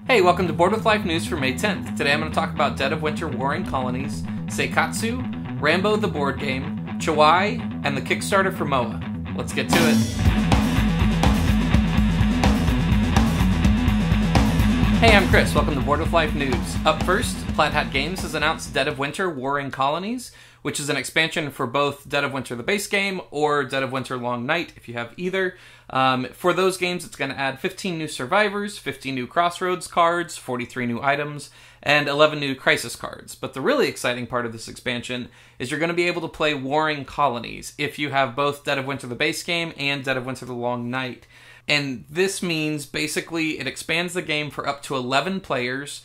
Hey, welcome to Board with Life News for May 10th. Today I'm going to talk about Dead of Winter Warring Colonies, Seikatsu, Rambo the board game, Chawai, and the Kickstarter for MOA. Let's get to it. Hey, I'm Chris. Welcome to Board with Life News. Up first, Plaid Hat Games has announced Dead of Winter Warring Colonies, which is an expansion for both Dead of Winter the base game or Dead of Winter Long Night if you have either. For those games, it's going to add 15 new survivors, 50 new crossroads cards, 43 new items, and 11 new crisis cards. But the really exciting part of this expansion is you're going to be able to play Warring Colonies if you have both Dead of Winter the base game and Dead of Winter the Long Night. And this means basically it expands the game for up to 11 players.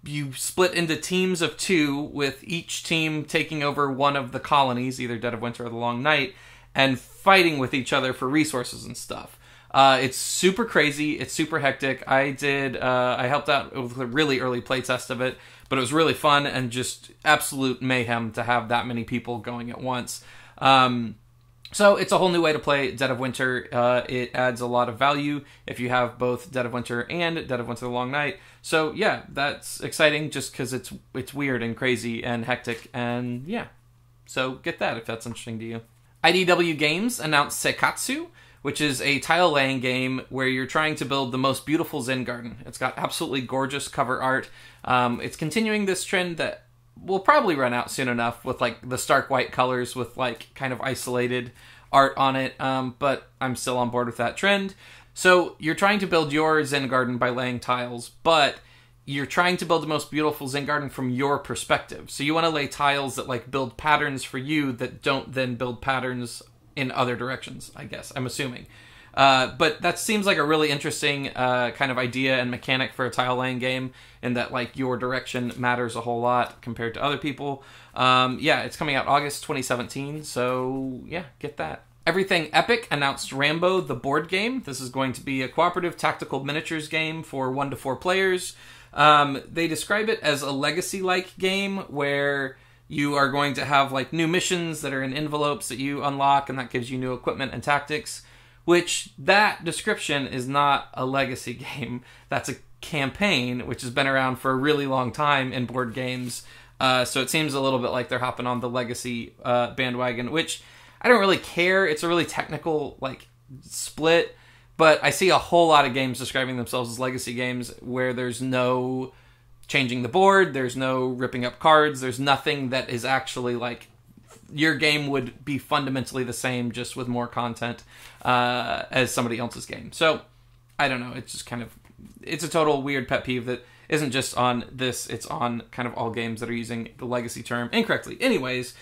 You split into teams of 2, with each team taking over one of the colonies, either Dead of Winter or the Long Night, and fighting with each other for resources and stuff. It's super crazy. It's super hectic. I helped out with a really early playtest of it, but it was really fun and just absolute mayhem to have that many people going at once. So it's a whole new way to play Dead of Winter. It adds a lot of value if you have both Dead of Winter and Dead of Winter the Long Night. So yeah, that's exciting just because it's weird and crazy and hectic, and yeah. So get that if that's interesting to you. IDW Games announced Seikatsu, which is a tile-laying game where you're trying to build the most beautiful Zen garden. It's got absolutely gorgeous cover art. It's continuing this trend that will probably run out soon enough with like the stark white colors with like kind of isolated art on it, but I'm still on board with that trend. So you're trying to build your Zen garden by laying tiles, but you're trying to build the most beautiful Zen garden from your perspective. So you want to lay tiles that like build patterns for you that don't then build patterns in other directions, I guess, I'm assuming. But that seems like a really interesting kind of idea and mechanic for a tile-laying game, in that like your direction matters a whole lot compared to other people. Yeah, it's coming out August 2017, so yeah, get that. Everything Epic announced Rambo the board game. This is going to be a cooperative tactical miniatures game for 1 to 4 players. They describe it as a legacy-like game where you are going to have like new missions that are in envelopes that you unlock, and that gives you new equipment and tactics. Which, that description is not a legacy game. That's a campaign, which has been around for a really long time in board games. So it seems a little bit like they're hopping on the legacy bandwagon, which I don't really care. It's a really technical like split, but I see a whole lot of games describing themselves as legacy games where there's no changing the board, there's no ripping up cards, there's nothing that is actually like your game would be fundamentally the same, just with more content as somebody else's game. So, I don't know. It's just kind of, it's a total weird pet peeve that isn't just on this, it's on kind of all games that are using the legacy term incorrectly. Anyways,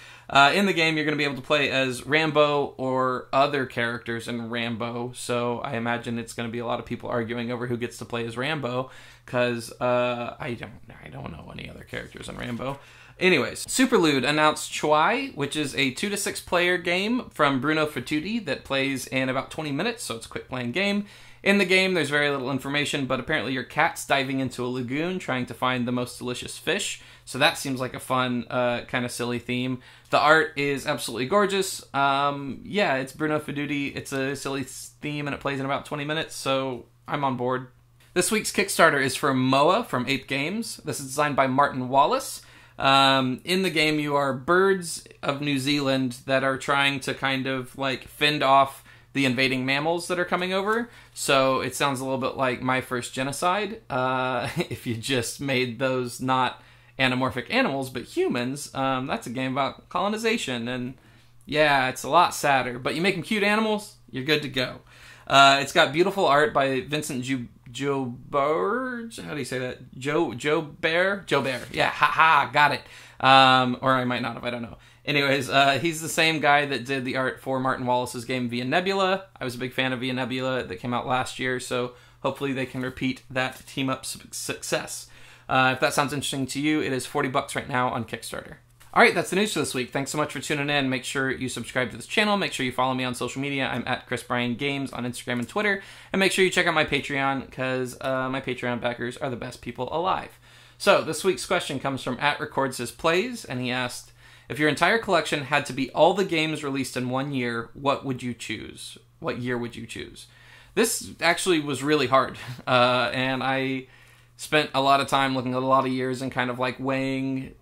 in the game, you're going to be able to play as Rambo or other characters in Rambo. So, I imagine it's going to be a lot of people arguing over who gets to play as Rambo, because I don't know any other characters in Rambo. Anyways, Superlude announced Chawai, which is a 2 to 6 player game from Bruno Fatuti that plays in about 20 minutes, so it's a quick playing game. In the game, there's very little information, but apparently your cat's diving into a lagoon trying to find the most delicious fish, so that seems like a fun, kind of silly theme. The art is absolutely gorgeous. Yeah, it's Bruno Fatuti, it's a silly theme, and it plays in about 20 minutes, so I'm on board. This week's Kickstarter is for MOA from Ape Games. This is designed by Martin Wallace. In the game, you are birds of New Zealand that are trying to kind of like fend off the invading mammals that are coming over. So it sounds a little bit like My First Genocide, if you just made those not anamorphic animals but humans. That's a game about colonization, and yeah, it's a lot sadder, but you make them cute animals, you're good to go. It's got beautiful art by Vincent Joubert. How do you say that? Joubert? Yeah, haha, got it. Or I might not have, I don't know. Anyways, he's the same guy that did the art for Martin Wallace's game Via Nebula. I was a big fan of Via Nebula that came out last year, so hopefully they can repeat that team-up success. If that sounds interesting to you, it is $40 right now on Kickstarter. Alright, that's the news for this week. Thanks so much for tuning in. Make sure you subscribe to this channel. Make sure you follow me on social media. I'm at Chris Bryan Games on Instagram and Twitter. And make sure you check out my Patreon, because my Patreon backers are the best people alive. So, this week's question comes from @RecordsHisPlays, and he asked, if your entire collection had to be all the games released in 1 year, what would you choose? What year would you choose? This actually was really hard, and I spent a lot of time looking at a lot of years and kind of like weighing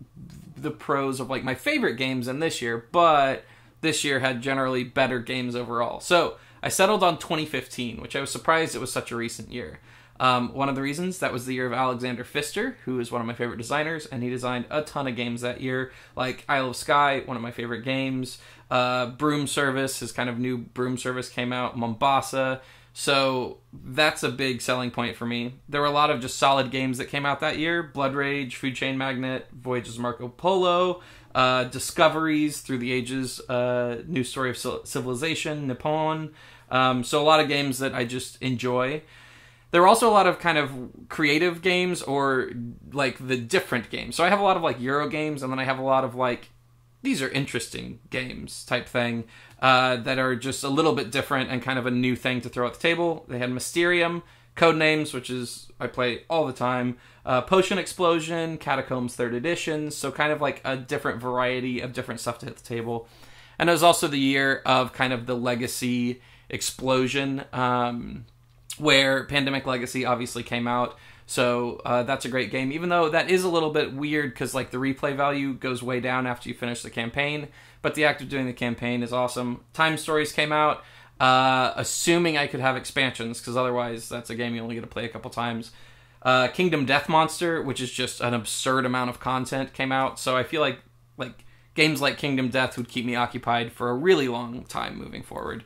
the pros of like my favorite games in this year, but this year had generally better games overall. So I settled on 2015, which I was surprised it was such a recent year. One of the reasons, that was the year of Alexander Pfister, who is one of my favorite designers, and he designed a ton of games that year, like Isle of Skye, one of my favorite games, Broom Service, his kind of new Broom Service came out, Mombasa, so that's a big selling point for me. There were a lot of just solid games that came out that year, Blood Rage, Food Chain Magnate, Voyages of Marco Polo, Discoveries, Through the Ages, New Story of Civilization, Nippon, so a lot of games that I just enjoy. There were also a lot of kind of creative games or like the different games. So I have a lot of like Euro games, and then I have a lot of like, these are interesting games type thing that are just a little bit different and kind of a new thing to throw at the table. They had Mysterium, Codenames, which is I play all the time, Potion Explosion, Catacombs 3rd Edition, so kind of like a different variety of different stuff to hit the table. And it was also the year of kind of the Legacy explosion, where Pandemic Legacy obviously came out, so that's a great game, even though that is a little bit weird because like the replay value goes way down after you finish the campaign, but the act of doing the campaign is awesome. Time Stories came out, assuming I could have expansions, because otherwise that's a game you only get to play a couple times. Kingdom Death Monster, which is just an absurd amount of content, came out, so I feel like games like Kingdom Death would keep me occupied for a really long time moving forward.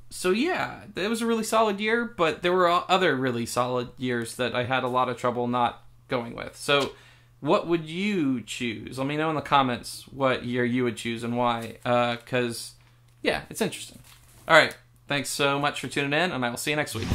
So yeah, it was a really solid year, but there were other really solid years that I had a lot of trouble not going with. So what would you choose? Let me know in the comments what year you would choose and why, because, yeah, it's interesting. All right, thanks so much for tuning in, and I will see you next week.